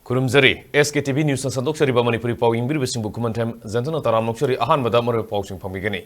Kurumzari SKTV News Sandok Riba Manipuri Pau Imbir Bising Bukumantem Zantana Taram Nokshari Ahan Madamar Pauching Pamigani.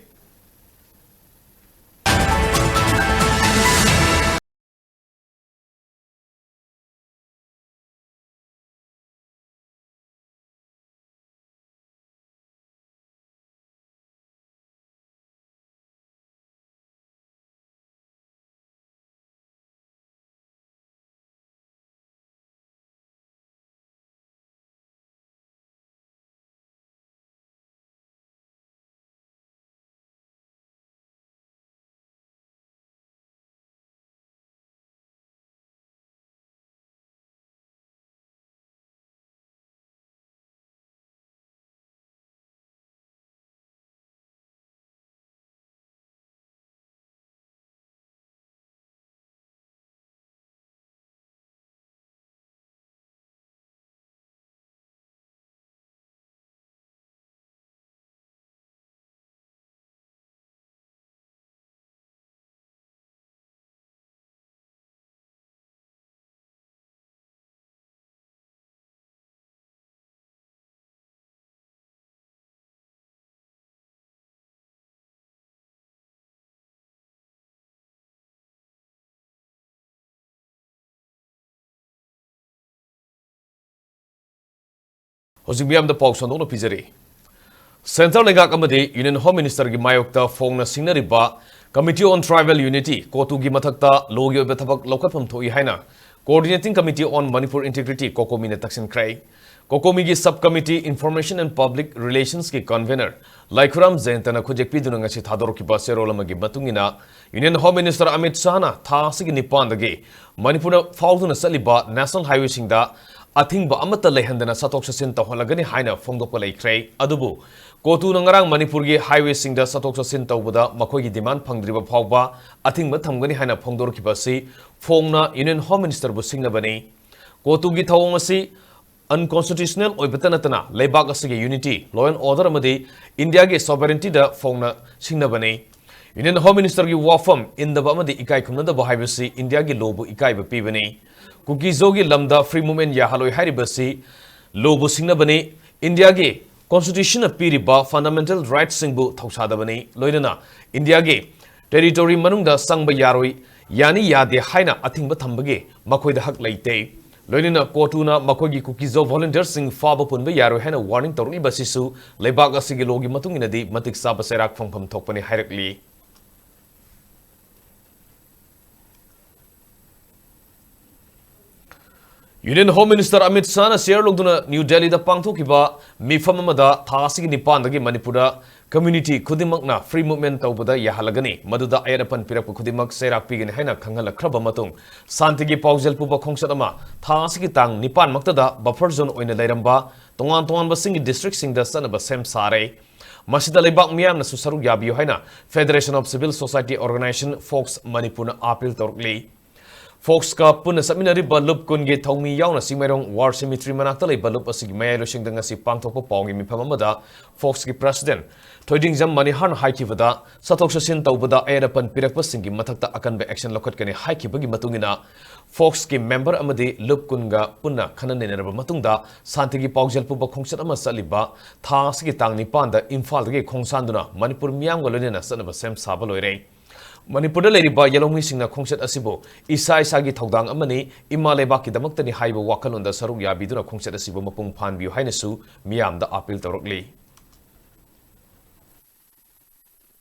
Hozimbiam the Pau Sandono Pizari. Central Legak Amadi, Union Home Minister Gimayokta, Fong Singna Riba, Committee on Tribal Unity, COTU Gimatakta, Logio Betabak Lokapam Toi Haina, Coordinating Committee on Manipur Integrity, COCOMI Netaxin Cray, COCOMI Subcommittee Information and Public Relations ki Convener, Laikuram Zentana Kujekpi Dunangachi Tadoroki Baserolamagi Batungina, Union Home Minister Amit Sana, Tasig Nipandage, Manipur Faultuna Saliba, National Highway Singda, Ating ba amata lehandana satok sasin tawhalagani haina fongdokpa leikhrei adubu COTU nangarang Manipur gi highway singda satok sasin tawbada makoi gi demand phangdriba phawba ating ba thamgani haina phongdorkiba si phongna Union Home Minister bu singna bani COTU gi thawong asi unconstitutional oibatanatana leibak asige unity law and order amadi India gi sovereignty da phongna singna bani Union Home Minister gi wafam indaba amadi ikai khumna da bahibasi India gi lobu ikai ba pibani Kukizogi Lamda Free Movement Yahaloi Haribasi, Lobu Singnabani, India Ge, Constitution of Piriba, Fundamental Rights Singbu Tausadabani, Loidana, India Ge, Territory Manunda Sangba Yaroi, Yani Yade Haina, Ating Batambage, Makoi the Hak Laite, Loidana Kotuna, Makogi Kukizo Volunteers Sing Faba Punba Yaro Hana warning Tori Basisu, Lebaga Sigilogi Matunginadi, Matik Sabaserak from Tokpani Hirakli. Union Home Minister Amit Sana share logduna New Delhi da pangthokiba mifam amada thasigi nipandagi Manipura community khudimakna free movement tawbada yahalagani maduda ayarapan pirakpa khudimak serak pigani haina khanghalakhraba matung santigi paujel puba khongsat ama thasigi tang nipan maktada buffer zone oina leiramba tongan tongan basingi district singda sanaba sem sare masida lebak miyamna susaru yabiyo haina Federation of Civil Society Organization Fox Manipur appeal torkli Fox ka puna saminari balup kunge thongmi yauna singmerong war cemetery manakta lei balup asigi mayalo singdanga si pangthokpa pawngi miphamamada Fox ki president Thoiding Jam Manihan haikibada satok sasin tawbada ayarapan pirakpa singi mathakta akanba action lokhatkani haikibagi matungina Fox ki member amadi lup kunga puna khananenaraba matungda santigi pawjel puba khongsat ama saliba thasigi tangni panda Imphal dagi khongsanduna Manipur miyamga loinena sanaba sem saba loirei Manipur da leriba yalongmi singna khongsat asibo isa isagi thaudang amani ima lebaki damaktani haiba wakalonda saruk yabiduna khongsat asibo mapung phanbiu hainasu miyamda appeal torokli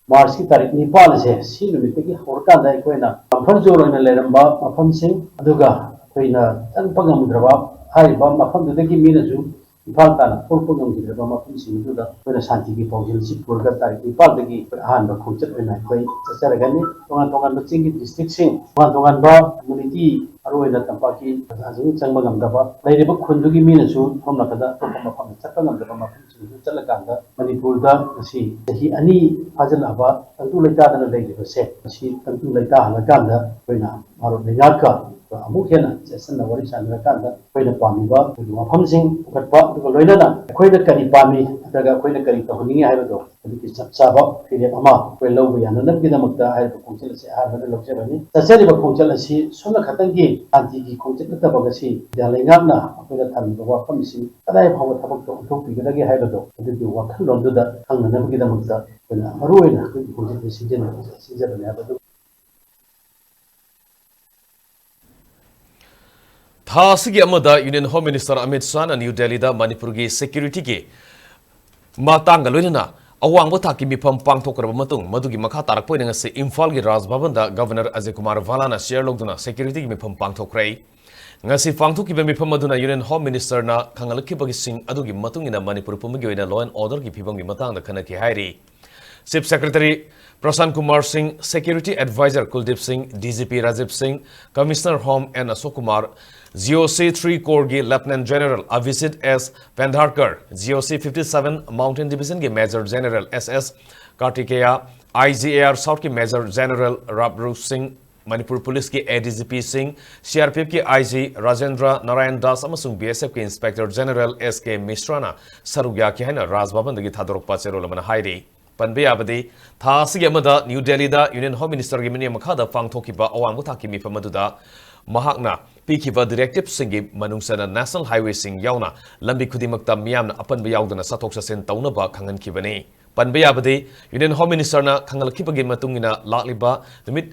March ki tarik Nepal se si numitagi horkanda aikoina mafam joroina leramba mafam sing aduga koina tan pagamdraba haiba mafam dudagi minasu Imphal tana purpungam gidraba mafam sing duda koina santi ki paujil sipurga tarik Nepal dagi ahanba khongchat oina koi chacharagani tongan baching district sing tongan ba community aroina tampaki azung changba gamdaba leiriba khundugi minasu homnakada mafam chakka gamdaba mafam sing chalakanda Manipur da si hi ani Hajalaba, tentu lekat dan lagi bersih. Masih tentu lekat halakanda, kena harus lekat ꯑꯃꯨꯛ ꯍꯦꯟꯅ ꯆꯦꯠꯁꯟꯅ ꯋꯥꯔꯤ ꯁꯥꯟꯅꯔꯀꯥꯟꯗ ꯑꯩꯈꯣꯏꯅ ꯄꯥꯝꯃꯤꯕ ꯃꯐꯝꯁꯤꯡ ꯄꯨꯈꯠꯄ ꯑꯗꯨꯒ ꯂꯣꯏꯅꯅ ꯑꯩꯈꯣꯏꯅ ꯀꯔꯤ ꯄꯥꯝꯃꯤ ꯅꯠꯇ꯭ꯔꯒ ꯑꯩꯈꯣꯏꯅ ꯀꯔꯤ ꯇꯧꯍꯟꯅꯤꯡꯉꯤ ꯍꯥꯏꯕꯗꯣ ꯑꯗꯨꯒꯤ ꯆꯞ ꯆꯥꯕ ꯐꯤꯔꯦꯞ ꯑꯃ ꯑꯩꯈꯣꯏ ꯂꯧꯕ ꯌꯥꯅꯅꯕꯒꯤꯗꯃꯛꯇ ꯍꯥꯏꯔꯤꯕ ꯈꯣꯡꯆꯠ ꯑꯁꯤ ꯑꯍꯥꯟꯕꯗ ꯂꯧꯖꯕꯅꯤ ꯆꯠꯆꯔꯤꯕ ꯈꯣꯡꯆꯠ ꯑꯁꯤ ꯁꯨꯝꯅ ꯈꯛꯇꯪꯒꯤ ꯁꯥꯟꯇꯤꯒꯤ ꯈꯣꯡꯆꯠ ꯅꯠꯇꯕ ꯉꯁꯤ ꯂꯩꯉꯥꯛꯅ ꯑꯩꯈꯣꯏꯅ ꯊꯝꯃꯤꯕ ꯋꯥꯐꯝꯁꯤ ꯀꯗꯥꯏ ꯐꯥꯎꯕ ꯊꯕꯛꯇ ꯑꯣꯟꯊꯣꯛꯄꯤꯒꯗꯒꯦ ꯍꯥꯏꯕꯗꯣ ꯑꯗꯨꯒꯤ ꯋꯥꯈꯜꯂꯣꯟꯗꯨꯗ ꯈꯪꯅꯅꯕꯒꯤꯗꯃꯛꯇ ꯑꯩꯈꯣꯏꯅ ꯃꯔꯨꯑꯣꯏꯅ ꯑꯩꯈꯣꯏꯒꯤ ꯈꯣꯡꯆꯠꯁꯤ ꯁꯤꯟꯖꯕꯅꯤ ꯍꯥꯏꯕꯗꯨ ꯊꯥ ꯑꯁꯤꯒꯤ ꯑꯃꯗ ꯌꯨꯅꯤꯌꯟ ꯍꯣꯝ ꯃꯤꯅꯤꯁꯇꯔ ꯑꯃꯤꯠ ꯁꯥꯍꯅ ꯅ꯭ꯌꯨ ꯗꯦꯜꯂꯤꯗ ꯃꯅꯤꯄꯨꯔꯒꯤ ꯁꯦꯀ꯭ꯌꯨꯔꯤꯇꯤꯒꯤ ꯃꯇꯥꯡꯒ ꯂꯣꯏꯅꯅ ꯑꯋꯥꯡꯕ ꯊꯥꯛꯀꯤ ꯃꯤꯐꯝ ꯄꯥꯡꯊꯣꯛꯈ꯭ꯔꯕ ꯃꯇꯨꯡ ꯃꯗꯨꯒꯤ ꯃꯈꯥ ꯇꯥꯔꯛꯄ ꯑꯣꯏꯅ ꯉꯁꯤ ꯏꯝꯐꯥꯜꯒꯤ ꯔꯥꯖꯚꯕꯟꯗ ꯒꯚꯔꯅꯔ ꯑꯖय ꯀꯨꯃꯥꯔ ꯚꯥꯂꯥꯅ ꯁꯤꯌꯔ ꯂꯧꯗꯨꯅ ꯁꯦꯀ꯭ꯌꯨꯔꯤꯇꯤꯒꯤ ꯃꯤꯐꯝ ꯄꯥꯡꯊꯣꯛꯈ꯭ꯔꯦ ꯉꯁꯤ ꯄꯥꯡꯊꯣꯛꯈꯤꯕ ꯃꯤꯐꯝ ꯑꯗꯨꯅ ꯌꯨꯅꯤꯌꯟ ꯍꯣꯝ ꯃꯤꯅꯤꯁꯇꯔꯅ ꯈꯪꯍꯜꯂꯛꯈꯤꯕꯁꯤꯡ ꯑꯗꯨꯒꯤ ꯃꯇꯨꯡꯏꯟꯅ ꯃꯅꯤꯄꯨꯔ ꯄꯨꯝꯕꯒꯤ ꯑꯣꯏꯅ ꯂꯣ ꯑꯦꯟ ꯑꯣꯔꯗꯔꯒꯤ ꯐꯤꯕꯝꯒꯤ ꯃꯇꯥꯡꯗ ꯈꯟꯅꯈꯤ ꯍꯥꯏꯔꯤ Chief Secretary Prasant Kumar Singh, Security Advisor Kuldeep Singh, DGP Rajiv Singh, Commissioner Home N. Ashok Kumar, GOC 3 Corps की Lieutenant General Avijit S. Pendharkar, GOC 57 Mountain Division की Major General S.S. Kartikeya, IGAR South की Major General Rabru Singh, Manipur Police की ADGP Singh, CRPF की IG Rajendra Narayan Das अमसुंग BSF की Inspector General S.K. Mishra सरुग्या की है न राजभवन की थादोरक्पा चेरोलमन हाइरी पंबे याबदी था असिगे अमदा न्यू दिल्ली दा यूनियन होम मिनिस्टर की मिनी मखादा पांगथोकिबा अवांगबो थाकी मिफम अदुदा महाकना पीखिबा डायरेक्टिव सिंगी मनुंगसना नेशनल हाईवे सिंग यावना लंबी खुदिमक्ता मियामना अपनबा यावदना सथोक ससेन तौनबा खंगनखिबनी पंबे याबदी यूनियन होम मिनिस्टरना खंगलखिबगी मतुंगिना लाक्लिबा निमित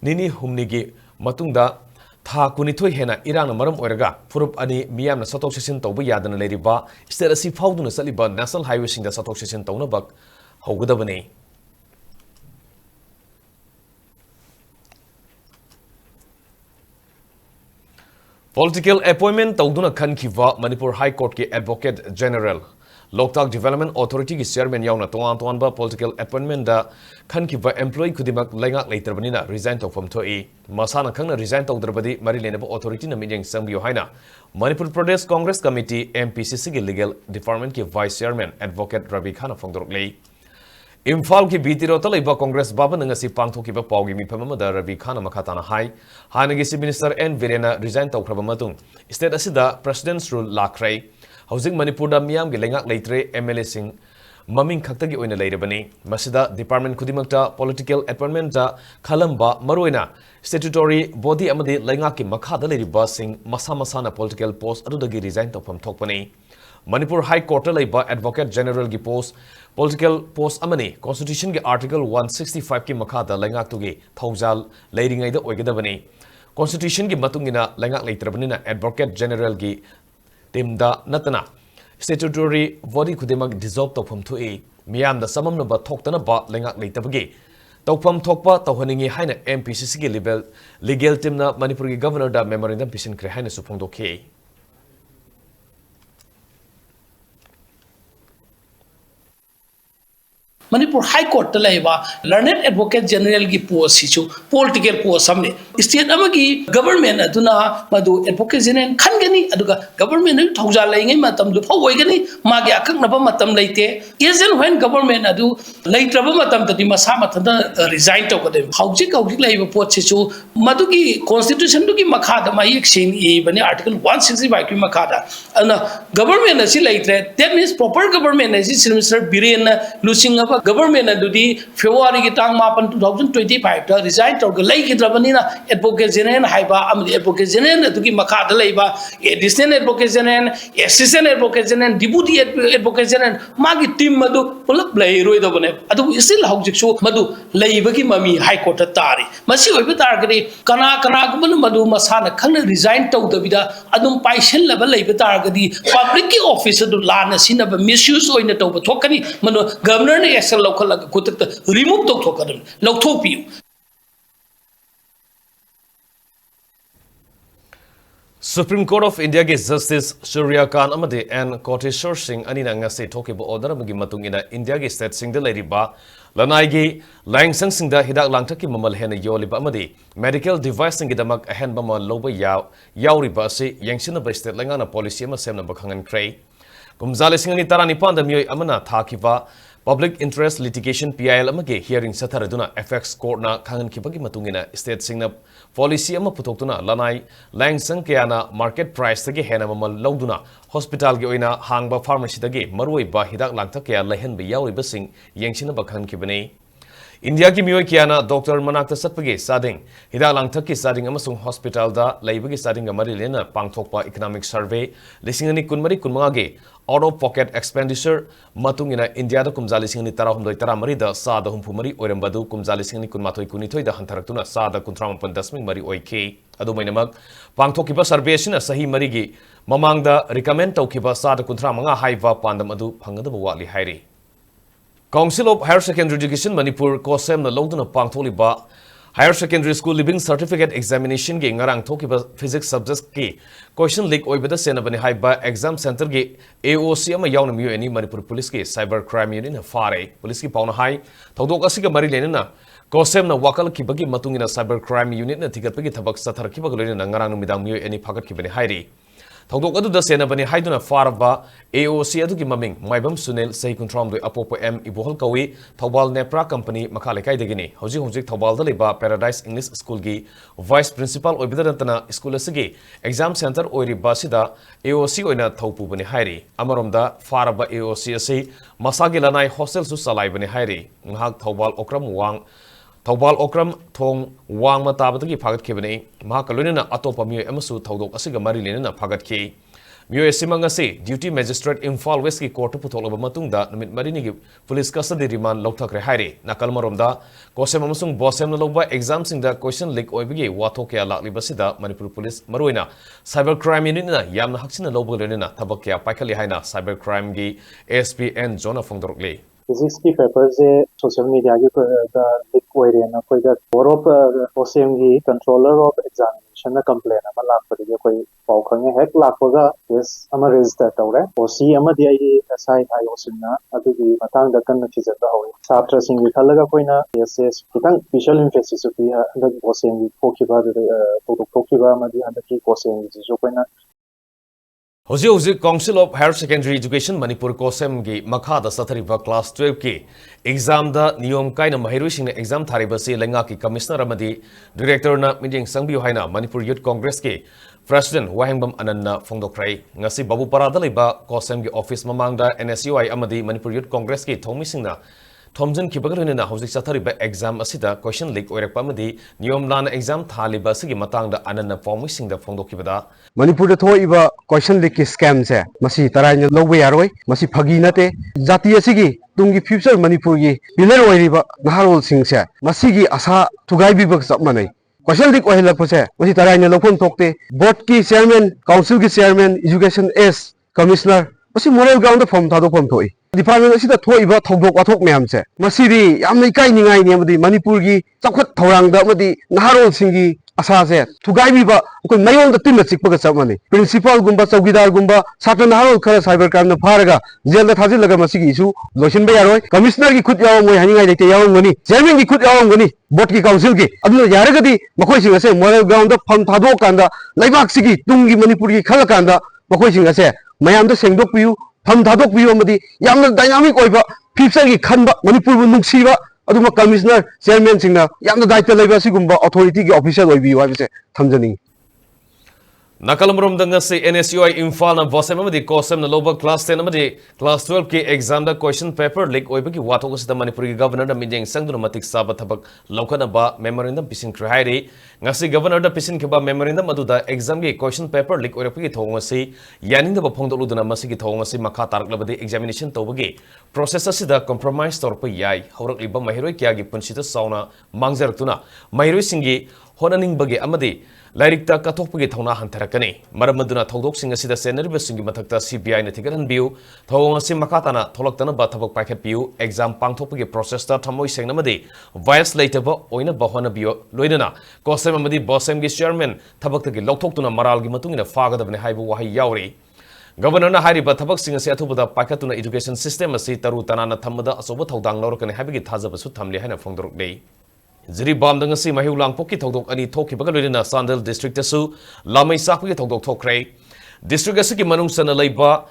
निनी हुमनिगी मतुंगदा था कुनिथोय हेना इरांग मरम ओरगा फुरुप अनि मियामना सथोक ससेन तौबा यादना लेरिबा स्टेट असि फाउदुना सलिबा नेशनल हाईवे सिंगदा सथोक ससेन तौनबा हौगदबनी Political appointment तौदुना खनखिवा Manipur High Court के Advocate General Loktak Development Authority की Chairman यावना तोंगान political appointment दा खनखिवा employee खुदिमक लेंगाक लेतरबनिना resign तौफम थोई मसाना खंगना resign तौदरबदी मरी लेनबो authority ना मिडियंग संबियो हाइना Manipur Pradesh Congress Committee MPCC की Legal Department के Vice Chairman Advocate Ravi Khana फोंगदोरक Imphal की बीतीरोता लेबा कांग्रेस बाबन ngasi पांगथोकिबा पावगी मिफम अमदा रवि खाना मखाताना हाई हानगी सी मिनिस्टर एन वीरेना रिजाइन तौख्रबा मतुंग स्टेट असिदा प्रेसिडेंट्स रूल लाखरै हौजिक मणिपुर दा मियाम गे लेंगाक लेत्रे एमएलए सिंग ममिंग खक्तगी ओइना लेरबनी मसिदा डिपार्टमेंट खुदिमक्ता पॉलिटिकल अपॉइंटमेंट दा खलंबा मरोइना स्टैट्यूटरी बॉडी अमदि लेंगाक की मखादा लेरिबा सिंग मसा मसाना पॉलिटिकल पोस्ट अदुदगी रिजाइन तौफम थोकपनी Manipur High Court laiba Advocate General की post political post amani Constitution के Article 165 की मखादा लेंगाक तुगी थौजाल लेरिंगै दा ओइगदबनी Constitution की मतुंगिना लेंगाक लेत्रबनिना Advocate General की टीम दा नतना statutory body खुदिमक dissolve तौफम थुई मियाम दा सममनबा थोक्तनबा लेंगाक लेतबगी तौफम थोकपा तौहनिंगी हाइना MPCC की legal team ना मणिपुर की गवर्नर दा memorandum पिसिनख्रे हाइना सुफोंदोखे Manipur High Court laiba Learned Advocate General की post sichu political post samne state amagi government aduna madu Advocate General khangani aduga government nu thauja laingai matam du phawoigani magi akaknaba matam leite even when government adu leitraba matam tadi masa mathanda resign tawkade haujik laiba post sichu madugi constitution du ki makhada ma yek sin e bani article 165 ki makhada ana government asi leitre that means proper government asi Mr. Biren Lusing government adudi February ki tang mapan 2025 ta resign tawga leikidrabanina Advocate General haiba amdi Advocate General adugi makhada leiba Assistant Advocate General Assistant Advocate General Deputy Advocate General magi team madu pulak leiroi dabane adu still haujik so madu leiba ki mami High Court tari masi oiba targari kana gumana madu masana khana resign tawdabida adum paisel level leiba targadi public ki office adu lana sinaba misuse oina tawba thokani manu governor ne action local kutak remove to thokadam lawthopiu Supreme Court of India के Justice Surya Khan amade and Koteshwar Singh anina ngase thokiba order amagi matungina India के state sing da leiriba lanai gi langsang sing da hidak langthak ki mamal hena yoliba amade medical device sing gidamak ahen bama loba yauriba se yangsina ba state langana policy ama semna bakhangan krai kumzale singani tarani panda mioi amana thakiba Public Interest Litigation PIL amage hearing satharaduna FX Court na khangan kibagi matungina state singna policy ama putoktuna lanai langsang kayana market price tagi hena mamal lauduna hospital gi oina hangba pharmacy tagi maroi ba hidak langta kaya lehen ba yawi basing yengchina ba khan kibani India ki mioi kiana doctor manakta satpagi sading hidak langta ki sading amasung hospital da laibagi sading ga mari lena pangthokpa economic survey lisingani kunmari kunmanga ge out of pocket expenditure matungina India da kumjali singani tarahumdoi taramari da sada humpumari oirambadu kumjali singani kunmathoi kunithoi da hantaraktuna sada kuntramapan dasming mari oike adu mainamak pangthokiba survey sina sahi mari gi mamangda recommend taukiba sada kuntramanga haiva pandam adu phangada wali hairi Council of Higher Secondary Education Manipur COCOMI na loduna pangtholiba Higher Secondary School Living Certificate Examination ge ngarang thokiba physics subject ki question leak oibada senabani haiba exam center ge AOC ama yauna miyo ani Manipur Police ge cyber crime unit na fare police ki pauna hai thodok asiga mari lenena COCOMI na wakal ki bagi matungina cyber crime unit na thigatpagi thabak sathar ki bagloi na ngarang midang miyo ani phagat ki bani hairi Thodok adu da senabani haiduna farba AOC adu ki maming maibam Sunil sahi kuntram doi apopo M ibohol kawi Thobal Nepra company makhalekai degini hojik Thobal da leba Paradise English School gi vice principal oibidantana school asigi exam center oiri basida AOC oina thopu bani hairi amaromda farba AOC asi masagi lanai hostel su salai bani hairi ngahak Thobal okram thong wang matabadagi phagat khibani ma kalonina atopa miyo emasu thodok asiga mari lenina phagat khi miyo esimanga se duty magistrate Imphal West ki court putholaba matungda numit marini gi police custody remand lokthakre haire nakalmaromda COCOMI amasung BOSEM na loba exam singda question leak oibigi wathok ya lakli basida Manipur police maroina cyber crime unit na yamna haksina loba lenina thabak ya paikali haina cyber crime gi SPN zona phongdorokle Physics की paper से social media की लिक हो रही है ना कोई का बोरोप OCM की कंट्रोलर ऑफ एग्जामिनेशन ना कंप्लेन अमा लाख पर ये कोई पाउखंगे हैक लाख होगा इस अमा रजिस्टर तौरे ओसी अमा दिया ये एसआई था ओसीना अभी की मतंग दकन नतीजा तो हो छात्र सिंह की खलगा कोई ना एसएस कितंग स्पेशल एम्फेसिस की अंदर ओसीएम की फोकी बा मदी अंदर की ओसीएम की जो कोई ना Hoji Council of Higher Secondary Education Manipur COCOMI gi makhada sathariba class 12 ki exam da niyom kaina mahirui singna exam thariba se lenga ki commissioner amadi director na meeting sangbiu haina Manipur Youth Congress ki president Wahengbam Ananna phongdokrai ngasi babu parada leba COCOMI gi office mamangda NSUI amadi Manipur Youth Congress ki thongmi singna Thomjin kibagarina hojik sathariba exam asida question leak oirakpa amadi niyom lana exam thaliba sigi matangda Ananna phongmi singda phongdokibada Manipur da thoiba question leak scam se masi tarayna lobe yaroi masi phagi nate jati asigi tungi future Manipur gi pillar oiriba naharol sing se masi gi asa thugai bibak sapmanai question leak ohilak pose masi tarayna lokhon thokte board ki chairman council ki chairman education s commissioner masi moral ground da form thado form thoi department asida thoiba thogdok athok myam se masi ri yamna ikai ningai ni amadi Manipur gi chakhat thorang da amadi naharol sing gi asa se thugai biba ko mayol da tin chikpa ga chamani principal gumba chowkidar gumba satra naharol khara cyber crime na pharaga jail da thajil laga masi gi isu lotion ba yaroi commissioner gi khut yaw moi haningai lekte yaw ngoni chairman gi khut yaw ngoni board ki council gi aduna yaragadi makhoi sing ase moral ground da pham thado kanda laibak sigi tungi Manipur gi khala kanda makhoi sing ase mayam da sengdok piu pham thadok piu amadi yamna dynamic oiba future gi khanba Manipur bu nuksiba aduma commissioner chairman singna yamna daita laiba sigumba authority gi official oibi wa bise thamjani Nakalamrom dangasi NSUI Imphal na BOSEM amadi COCOMI na loba class 10 amadi class 12 ki exam da question paper leak oibagi wathok asida Manipur gi governor da meeting sangduna matik saba thabak laukana ba memorandum pisin khrairi ngasi governor da pisin khiba memorandum aduda exam gi question paper leak oirapagi thongasi yaning da phongdoluduna masigi thongasi makha taraklabadi examination tobagi process asida compromise torpa yai haurakliba mahiroi kya gi punsita sauna mangzaraktuna mahiroi singi honaning bagi amadi Lairikta kathokpagi thona hantarakani maramaduna thodok sing asida senariba singi mathakta CBI na thigaran biu thong asi makatana tholaktana ba thabak paikhat biu exam pangthokpagi process ta thamoi sengnamadi vice laitaba oina bahona biu loinana COCOMI amadi BOSEM gi chairman thabaktagi lokthokuna maral gi matungina fagadabne haibu wahi yauri Governor na hariba thabak sing asi athubada paikhatuna education system asi taru tanana thamada asoba thodang lorkani haibigi thajaba su thamli haina phongdorokdei Ziri Bamdang si Mahiu Langpoki Togdok Ani Toki Bagalina Sandal District Tasu Lamai Saki Togdok Tokre District Asiki Manung Sana Laiba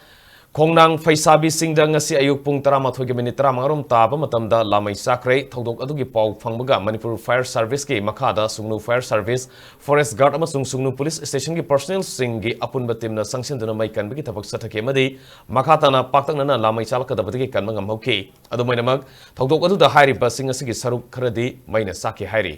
Kongnang Faisabi Singdang ngasi ayuk pung 13 minit 35 taba matamda lamai sakre thodok adugi pau phangbaga Manipur Fire Service ki makhada Sungnu Fire Service Forest Guard amasung Sungnu Police Station ki personnel singi apunba timna sangsinduna mai kanbagi thabak sathake madi makhatana paktangna lamai chalakadabagi kanmangam hoki adumainamak thodok aduda hairiba sing asigi saruk kharadi maina saki hairi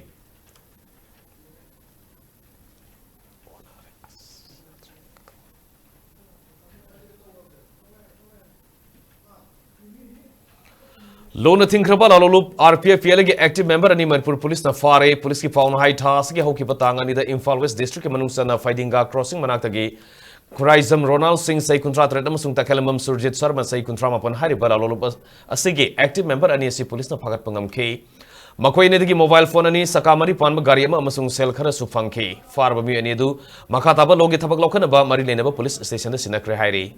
Lona Thinkraba Lalolup RPF Yelagi active member ani Manipur Police na fare police ki fauna high task ki hoki patanga ni the Imphal West District manungsa na Fightinga crossing manaktagi Kuraizam Ronald Singh Sai Kuntra Tredam sung takalambam Surjit Sharma Sai Kuntra mapan hari bala Lalolup asigi active member ani si police na phagat pangam ke Makoi ne digi mobile phone ani sakamari panma gari ama amasung sel khara su phangke farba mi ani du makhataba logi thabak lokhana ba mari lenaba police station da sinakre hairi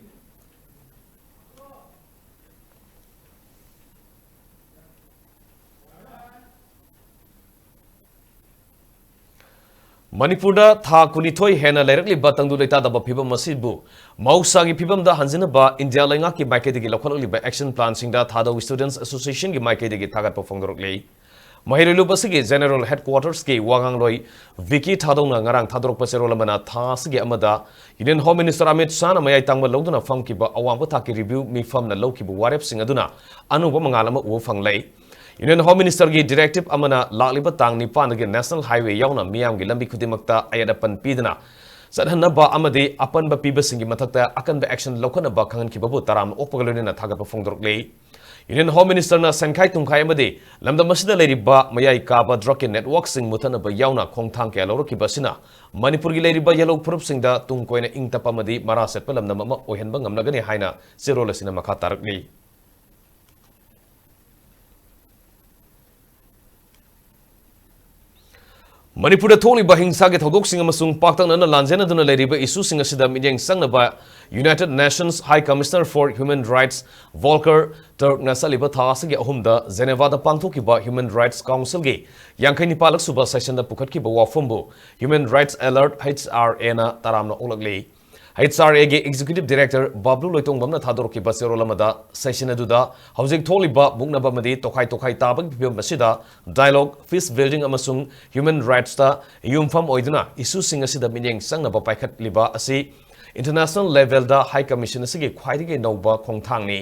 Manipurda tha kunithoi hena lerakli batangdu leita da phibam masibu mausagi phibam da hanjina ba India lenga ki maikedi gi lokhololi ba action plan singda thado students association gi maikedi gi thagat pofongdorokle mahirilu basigi general headquarters ki wangang loi Vicky thadong na ngarang thadorok paserol mana thasigi amada Union Home Minister Amit Shah na mayai tangba loduna phangki ba awangba thaki review mi fam na loki bu warep sing aduna anuba mangalama u fanglei Union Home Minister ki directive amana lakliba tang nipan gi National Highway yauna miyam gi lambi khudimakta ayadapan pidana sadhanna ba amadi apan ba piba singi mathakta akan ba action lokana ba khangan ki babu taram okpagalone na thaga pa phongdorokle Union Home Minister na sankhai tungkhai amadi lamda masida leriba mayai ka ba drug network sing muthana ba yauna khongthang ke loro ki basina Manipur gi leriba yellow proof singda tungkoina ingtapa amadi mara set pa lamda mama ohenba ngamnagani haina serola sina makha tarakli Manipur tholi ba hingsa ge thodok singa masung paktang na lanjena duna leriba issue singa sida midyang sangna ba United Nations High Commissioner for Human Rights Volker Turk na saliba thasa ge ahumda Geneva da pangthoki ba Human Rights Council ge yangkhaini palak suba session da pukhat ki ba wafumbu Human Rights Alert HRA na taramna olagle HRA ge Executive Director Bablu Loitongbam na thadoroki ba serolamada session aduda hojik tholi ba bukna ba madi tokhai tabag bibam masida dialogue peace building amasung human rights ta yumfam oiduna issue singa sida minyeng sangna ba paikhat liba asi international level da high commission asigi khwaidi ge nauba khongthang ni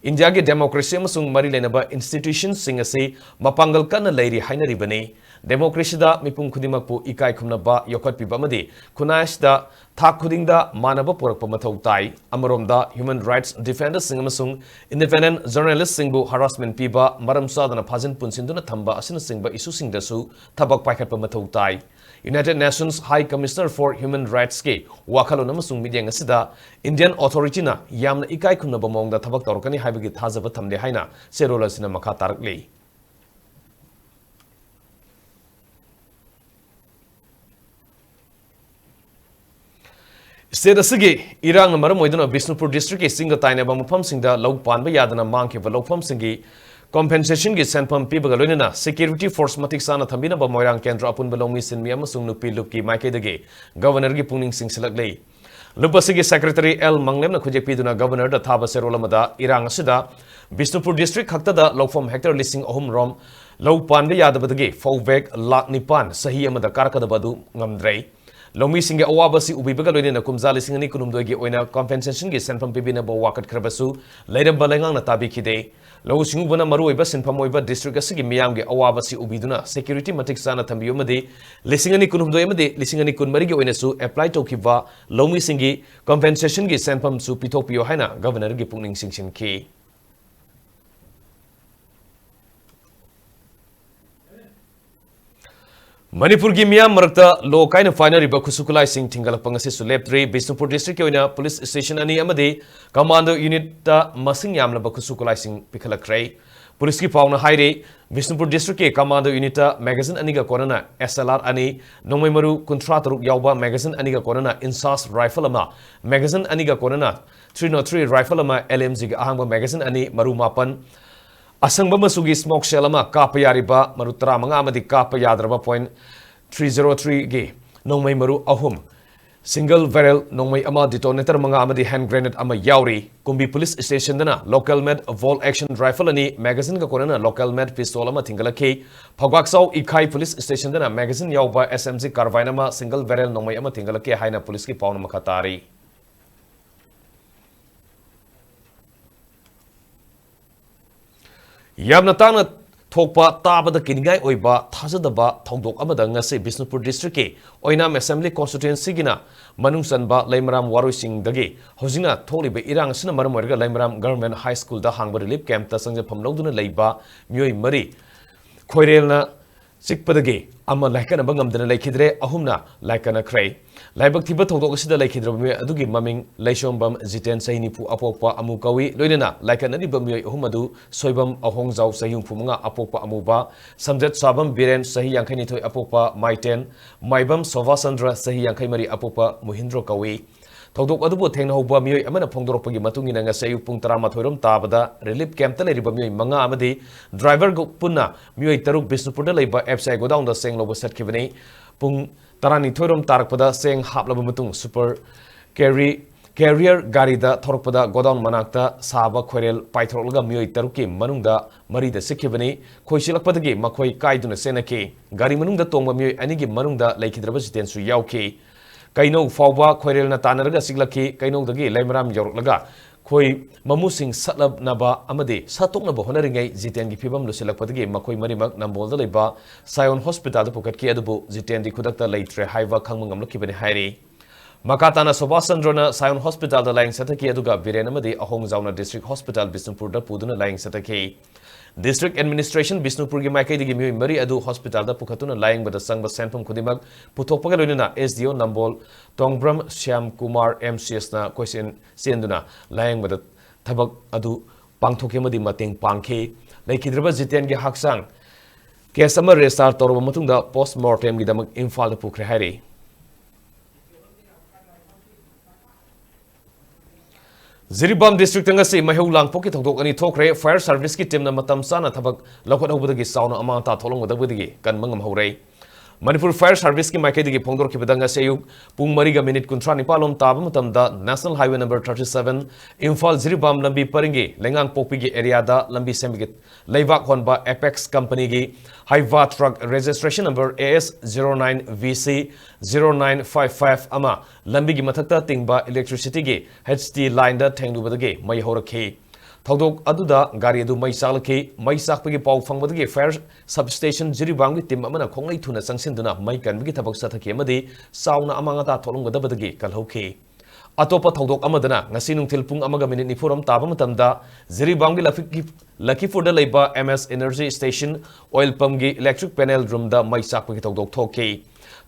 India ge democracy amasung mari lenaba institutions singa si mapangal kana leiri hainari bani democracy da mipum khudimak pu ikai khumna ba yokhat piba madi khunais da thak khuding da manaba porak pa mathau tai amarom da human rights defenders sing amasung independent journalists sing bu harassment piba maram sadana phajin punsinduna thamba asina singba issue sing da su thabak paikhat pa mathau tai United Nations High Commissioner for Human Rights ke wakhalon amasung midyang asida Indian authority na yamna ikai khumna ba mong da thabak torkani haibagi thajaba thamde haina serola sina makha tarakle State asigi irang na maram oiduna Bishnupur district ke singa taina ba mafam singda log panba yadana mangke ba logfam singi compensation gi senpam pibaga loinana security force matik sana thambina ba moirang kendra apun ba longmi sinmi amasung nupi lupki maike dage governor gi pungning sing silaklei lupasigi secretary L Manglem na khuje piduna governor da thaba serolamada irang asida Bishnupur district khakta da logfam hector listing ahum rom log panba yadabadage fawbek lak nipan sahi amada karakada badu ngamdrei Lomi singe awabasi ubibaga loina kumzali singani kunumdogi oina compensation gi senfam pibina ba wakat khrabasu leiram balengang na tabi khide lo singubana maru oiba senfam oiba district asigi miyam gi awabasi ubiduna security matik sana thambiyo made lisingani kunumdoi made lisingani kunmari gi oina su apply tokiba lomi singi compensation gi senfam su pitokpiyo haina governor gi pungning singsin ki Manipur gi miyam marakta lo kaina final riba khusukulai sing thingalak pangasi sulep 3 Bishnupur district oina police station ani amade commando unit ta masing yamla ba khusukulai sing pikhalakrai police ki pauna haire Bishnupur district ke commando unit ta magazine ani ga korana SLR ani nongmai maru kuntra taruk yawba magazine ani ga korana insas rifle ama magazine ani ga korana 303 rifle ama LMG ga ahangba magazine ani maru mapan Asangba masugi smoke shell ama kapa yariba marutra manga amadi kapa yadraba point 303 ge nongmai maru ahum single barrel nongmai ama detonator manga amadi hand grenade ama yauri kumbi police station dana local med volt action rifle ani magazine ka korana local med pistol ama thingalaki phagwaksau ikhai police station dana magazine yauba smg carbine ama single barrel nongmai ama thingalaki haina police ki pauna makhatari yamna tana thokpa tabada kiningai oiba thajadaba thongdok amada ngase Bishnupur district ke oinam assembly constituency gina manungsanba Laimaram waroi dagi hojina tholibe irang sina maram oirga Laimaram government high school da hangba relief camp ta sangje phamlongduna leiba mioi mari khoirelna sikpadagi ama laikana bangamdana laikhidre ahumna laikana khrei laibak thiba thongdok asida laikhidra mi adugi maming laisombam jiten saini pu apokpa amu kawi loinana laikana ni bamioi ahumadu soibam ahongjaw sayung phumunga apokpa amuba samjet sabam biren sahi yangkhaini thoi apokpa maiten maibam sovasandra sahi yangkhai mari apokpa muhindro kawi thongdok adubu thengna hoba mioi amana phongdoropagi matungina nga sayu pung 13 rom tabada relief camp ta leriba mioi manga amadi driver go punna mioi taruk Bishnupur da leiba FCI godown da seng lobo satkibani pung 12 rom tarakpada seng haplaba matung super carrier gari da thorokpada godown manakta saba khorel paithorolga mioi taruki manungda mari da sikibani khoisilakpadagi makhoi kaiduna senaki gari manungda tongba mioi anigi manungda laikhidraba jiten su yauki kaino fawba khoirel na tanaraga siglaki kaino dagi Laimaram yorlaga khoi mamusing satlab naba amade satoknaba honaringai jiten gi phibam lusilakpadagi makhoi marimak nambol da leiba Sion hospital da pukatki adubu jiten di khudakta leitre haiwa khangmangam lakibani hairi makatana Sobasandrona Sion hospital da laing sataki aduga biren amade ahong jauna district hospital Bishnupur da puduna laing sataki district administration Bishnupur gi maikai digi mioi mari adu hospital da pukhatuna laing bada sangba senpum khudimak puthokpaga loinana SDO nambol Tongbram Shyam Kumar MCS na question senduna laing bada thabak adu pangthoke madi mateng pangkhe laikhidraba jiten gi haksang case ama restart torba matungda post mortem gi damak Imphal da pukre hairi Ziribam district ngasi maheu langpoki thongdok ani thokre fire service ki team na matam sana thabak lakhot hobudagi sauna amanta tholong wadabudagi kan mangam haurai Manipur fire service ki maike digi phongdor ki bedanga seyuk pung mariga minute kuntra nipalom tab matamda national highway number 37 Imphal Ziribam lambi paringi lengang popi gi area da lambi semigit leibak honba Apex company gi highway truck registration number AS09VC0955 ama lambi gi mathakta tingba electricity gi HT line da thenglubadagi mai horakhi thogdok aduda gari adu mai salaki mai sakpagi pau fangbadagi fire substation Ziribam gi team amana khonglai thuna sangsinduna mai kanbigi thabak sathaki amadi sauna amangata tholonggadabadagi kalhokhi atopa thogdok amadana ngasi nungthil pung amaga minute nifuram taba matamda Ziribam gi Lakipur da leiba MS Energy Station oil pump gi electric panel room da mai sakpagi thogdok thokhi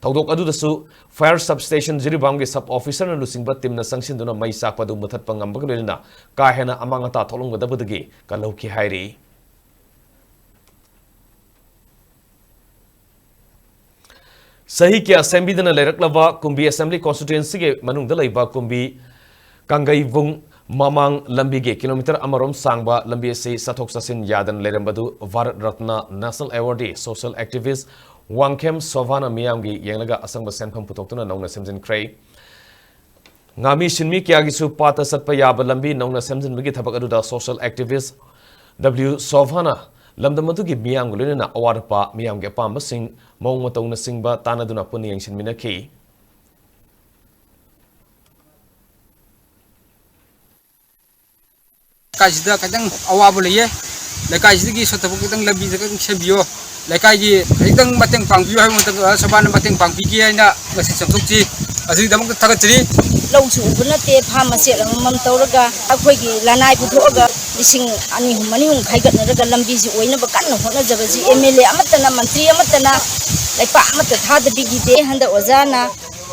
thogdok adudasu fire substation Ziribam gi sub officer na lusingba team na sangsinduna mai sakpadu mathatpa ngambag loina ka hena amangata tholonggadabadagi kalhokhi hairi Sahi ke assembly dana leraklaba kumbi assembly constituency ge manung da leiba kumbi kangai vung mamang lambi ge kilometer amarom sangba lambi se sathok sasin yadan lerambadu Bharat Ratna national awardee social activist Wangkem Sovana miyam gi yenglaga asangba senpham putoktuna nongna semjin khrei ngami sinmi kya gi su pata satpa yaba lambi nongna semjin migi thabak aduda social activist W Sovana lamdamatugi miyam gulina award pa miyam ge pamba sing mong matong na singba tanaduna puni yang sinminaki kaisida kadang awabu leye lekai sigi sotabu kadang labi kadang sebio lekai gi kadang mateng pangpi hai muntang sabana mateng pangpi gi aina ngasi samsukji asri damuk tagatri lawsu ubunate phama se mam tawraga akhoi gi lanai puthoga lising ani humani hum khaigatnaraga lambi ji oina ba kanna hona jabaji MLA amatana mantri amatana laipa amata thada bigi de handa ozana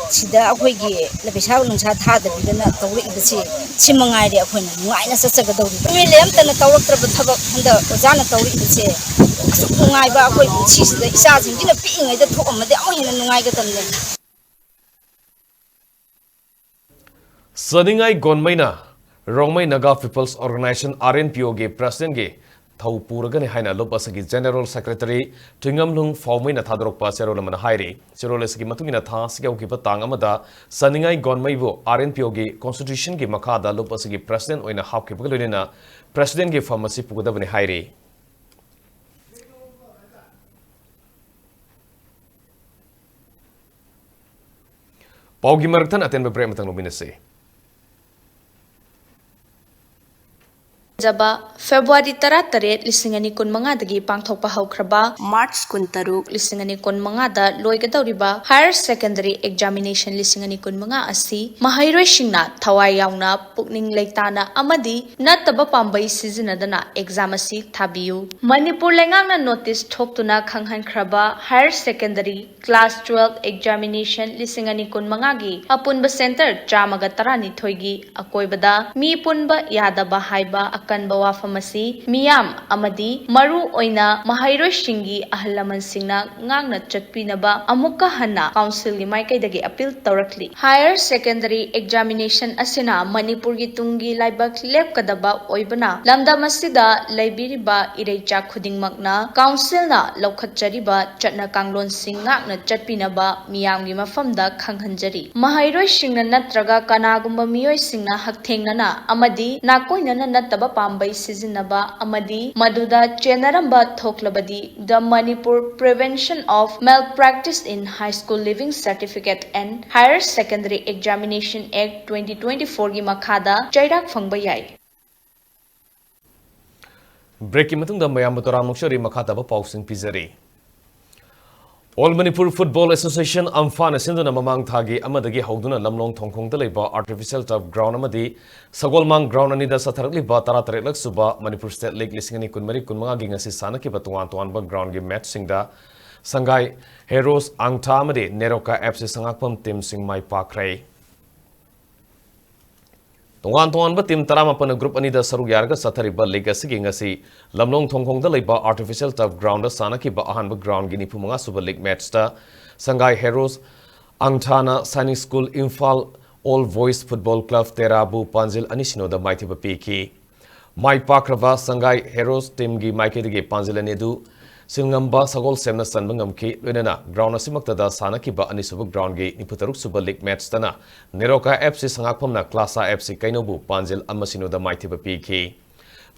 sida akhoi gi labisa nungsa thada bidana tawri ibasi simangai re akhoi nuaina sasaga dawri MLA amatana tawraktraba thabak handa ozana tawri ibasi asuk nungai ba akhoi si sida isa jingina piingai da thokamade amhina nungai ga tamne Saningai Gonmaina Rongmai Naga People's Organization RNPO ge President ge thau puragani haina lup asagi General Secretary Twingamlung Faumina Thadrokpa Serolaman Hairi, Serolesaki Matungina Thas Gaukipa Tangamada, Saningai Gonmaibo, RNPO gi Constitution gi Makada lup asagi President Oina Hapkipulina, President gi Pharmacy Pugadavani Hairi. Paugi Martan attend Brematang Luminese. Jaba February 18 lisingani kun manga dagi pangthokpa haukraba March 13 lisingani kun manga da loigadawriba higher secondary examination lisingani kun manga asi mahairoi singna thawai yauna pukning leitana amadi nataba pambai sizinadana exam asi thabiyu Manipur lengangna notice thoktuna khanghan khraba higher secondary class 12 examination lisingani kun manga gi apunba center chamaga tarani thoigi akoibada mi punba yadaba haiba kanba wafamasi miyam amadi maru oina mahairoi singi ahlaman singna ngangna chatpinaba amukka hanna council gi maikai appeal tawrakli higher secondary examination asina Manipur gi tungi laibak lepkadaba oibana lamdam asida laibiriba ireicha khudingmakna council na laukhatchariba chatna kanglon sing ngakna chatpinaba miyam gi mafamda khanghanjari mahairoi singna natraga kanagumba miyoi singna hakthengnana amadi nakoinana nataba Pambai Sizinaba Amadi Maduda Chenaramba Thoklabadi the Manipur Prevention of Malpractice in High School Living Certificate and Higher Secondary Examination Act 2024 gi Makhada Chairak Phangbayai Breaking Matunda Mayamatora Mukshari Makata Pausing Pizari. All Manipur Football Association Imphal Sinduna Mamang Thagi Amadagi Hauduna Lamlong Tongkong Deliba Artificial Turf Ground Amadi Sagolmang Ground Anida Satarli Batara Trelak Suba Manipur State League Lisingani Kunmari Kunmanga Gingasi Sanaki Batuan Tuanba Ground Game Match Singda Sangai Heroes Angta Amadi Neroka FC Sangakpam Tim Sing Mai Pakrai Tuan Tuanba Tim Taramapana Group Anida Saru Yarga Satariba Legacy Gingasi Lamlong Tongkong Deliba Artificial Turf Ground Sanaki Ba Ahanba Ground Gini Pumanga Super League Match Ta Sangai Heroes Angtana Sainik School Imphal All Voice Football Club Terabu Panjil Anishino the Mighty Piki Mai Pakrava Sangai Heroes Team Gi Maike Panjil Anedu Singamba Sagol Semna Sanbangamki Lunana Ground Asimakta Sanaki Ba Anisubu Ground Gi Niputaruk Super League Match Tana Neroka FC Sangakpamna Klasa FC Kainobu Panjil Amasino the Mighty Piki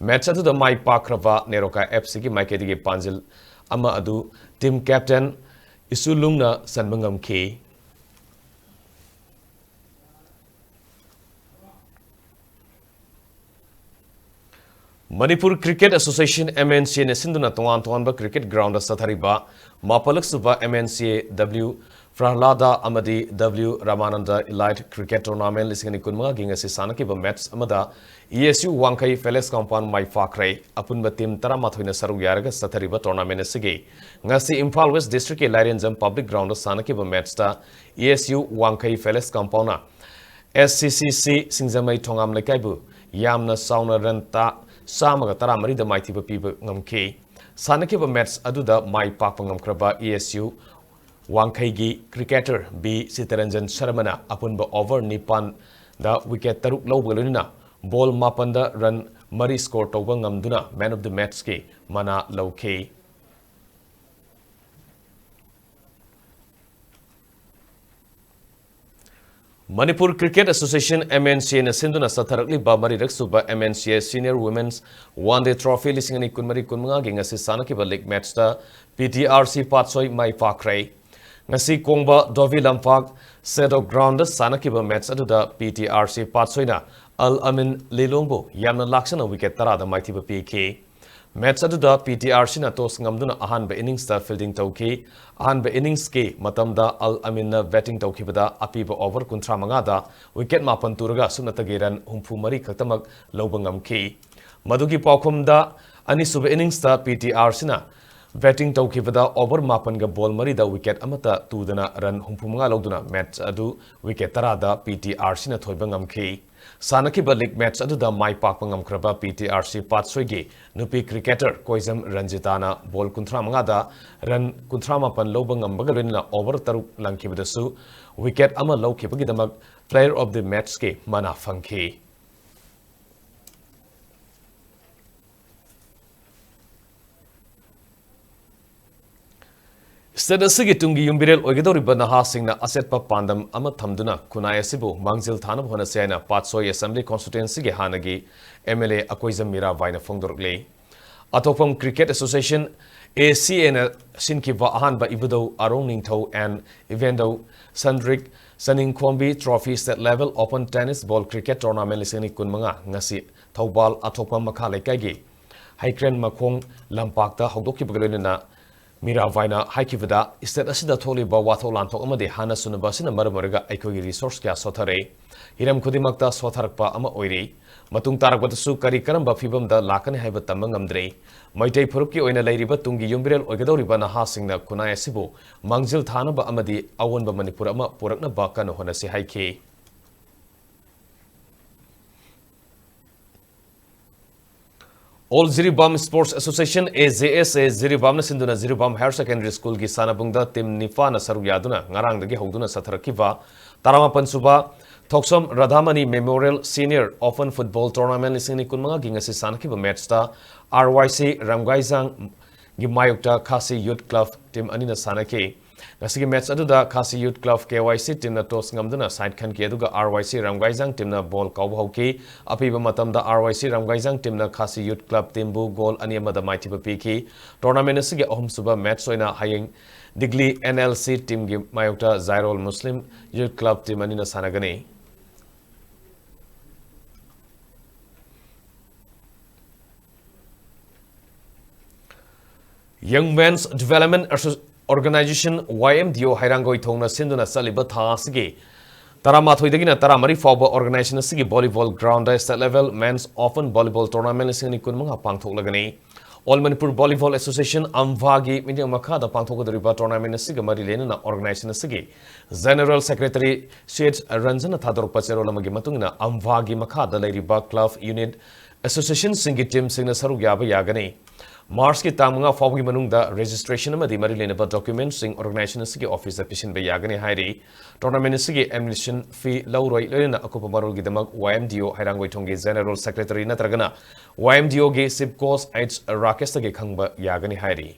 Match to the Mai Pakrava Neroka FC Gi Maike Panjil Ama Adu Team Captain Isulumna Sanbangamki Manipur Cricket Association MNCA Nesinduna Tuan Tuanba Cricket Ground Sathariba Mapalak Suba MNCA W Frahlada Amadi W Ramananda Elite Cricket Tournament Lisingani Kunma Gingasi Sanaki Match Amada ESU Wankai Feles Compound Mai Fakrai Apunba Team Taramatwina Saru Yarga Sathariba Tournament Sige Ngasi Imphal West District Larianjam Public Ground Sanaki Match Ta ESU Wankai Feles Compound SCCC Singzamai Tongam Lekaibu Yamna Sauna Renta Samaga Taramari the Mighty People Ngamke Sanakiba Mets Aduda Mai Papangam Kraba ESU Wankaigi Cricketer B Sitaranjan Sharamana Apunba over Nipan the wicket Taruk Lobaluna Ball Mapanda run Murray score Tobangamduna Man of the Match K Mana Low-K Manipur Cricket Association MNCA na Sinduna Satharakli Bamari Raksuba MNCA Senior Women's One Day Trophy Lisingani Kunmari Kunmanga Gingasi Sanakiba League Match ta PTRC Patsoi Mai Pakrai Ngasi Kongba Dovi Lampak Set of Ground Sanakiba Match aduda PTRC Patsoi na Al Amin Lilongbo Yamna Lakshana Wicket Tarada Maitiba PK Match aduda PTRC na tos ngamduna ahanba innings ta fielding tauki ahanba innings ke matamda Al Amin na batting taukibada apiba over kuntra mangada wicket mapan turaga sunatagiran humfumari khatamak lobangam ke madugi paukhumda anisuba innings ta PTRC na batting taukibada over mapan ga ball mari da wicket amata tudana run humfumanga loduna match adu wicket tarada PTRC na thoibangam ke Sanakiba League Match aduda Mai Pakpangam Kraba PTRC Patsoigi Nupi Cricketer Koizam Ranjitana Ball Kuntra Mangada Ran Kuntrama Pan Lobangam Bagalina over Taruk Lankibadasu Wicket Ama Low Kipagidamak Player of the Match Ke Mana Funky State asigi tungi yumbirel oigedoriba nahasingna asetpa pandam ama thamduna kunai asibu mangzil thanab hona seina Patsoi Assembly Constituency ge hanagi MLA Akoizam Mira Vaina Fongdorgle Atopam Cricket Association ACN Sinkiva Ahanba Ibudo Arong Ningtho and Evendo Sandrik Saning Kwambi Trophy State Level Open Tennis Ball Cricket Tournament lisani kunmanga ngasi Thobal Atopam Makale Kaigi Haikren Makong Lampakta Hogdoki Mira Vaina Haikivada State Asida Toli Bawato Lanto Amade Hana Sunabasina Marmaraga Ecogi Resource Gas Sotare Hiram Kudimakta Sotarakpa Ama Oiri Matung Tarakwatasu Kari Karamba Fibam da Lakan Habatamangam Maite Puruki Oina Lady Batungi Yumbirel Ogadoribana Hasingna Kunaya Sibu Mangzil Tanaba Amadi Awanba Manipurama Purakna Baka no Honasi Haiki All Ziribam Sports Association AZSA Ziribam Sinduna Ziribam Higher Secondary School gi Sanabungda Tim Nifana Saruyaduna Ngarang dagi Hogduna Satarakiva Taramapan Suba Toksam Radhamani Memorial Senior Open Football Tournament lisini kunmanga gingasi sanakiba matchta RYC Ramgaizang Gimayukta Khasi Youth Club Team Anina Sanake Nasigi match aduda Khasi Youth Club KYC team na tos ngamduna side khan ki aduga RYC Ramgaizang team na ball kaw hauki apiba matamda RYC Ramgaizang team na Khasi Youth Club team bu goal animada maitiba piki tournament asigi ahum suba match soina hayeng Digli NLC team gi mayukta Zairol Muslim Youth Club team anina sanagani Young Men's Development Organization YMDO Hairangoi Thongna Sinduna Saliba Thasigi Taramathoidagina Taramari Fawba Organization Sigi Volleyball Ground State Level Men's Open Volleyball Tournament Sini Kunmanga Pangthoklagani All Manipur Volleyball Association Amvagi Media Makada Pangthokodriba Tournament Siga Marilena Organization Sigi General Secretary Shades Ranjana Thador Pachero Lamagi Matungina Amvagi Makada Ladiba Club Unit Association Singi Team Singna Sarugyaba Yagani Mars ki tamanga fawgi manungda registration amadi marilenaba documents sing organization sigi office pishin be yagani hairi tournament sigi admission fee lawroi lena akupa marul gi damak YMDO hairangoi thongi general secretary natragana YMDO ge sipcos h rakesh ge khangba yagani hairi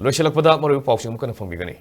loishalakpada maru pawsing mukana phongigani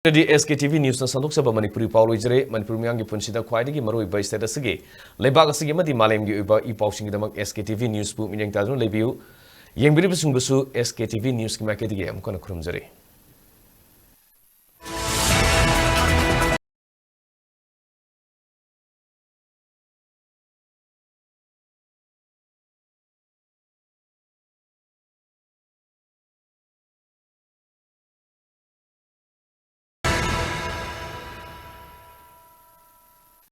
SKTV News na sandok saba Manipuri Paulo Ijere Manipur Miyangi Punsida Khwaidagi Maroi Bai State asigi Leibak asigi madi Malemgi Uba I Pausing damak SKTV News bu minyang tadun lebiu Yang biri besung besu SKTV News ki maketigi amkona kurumjare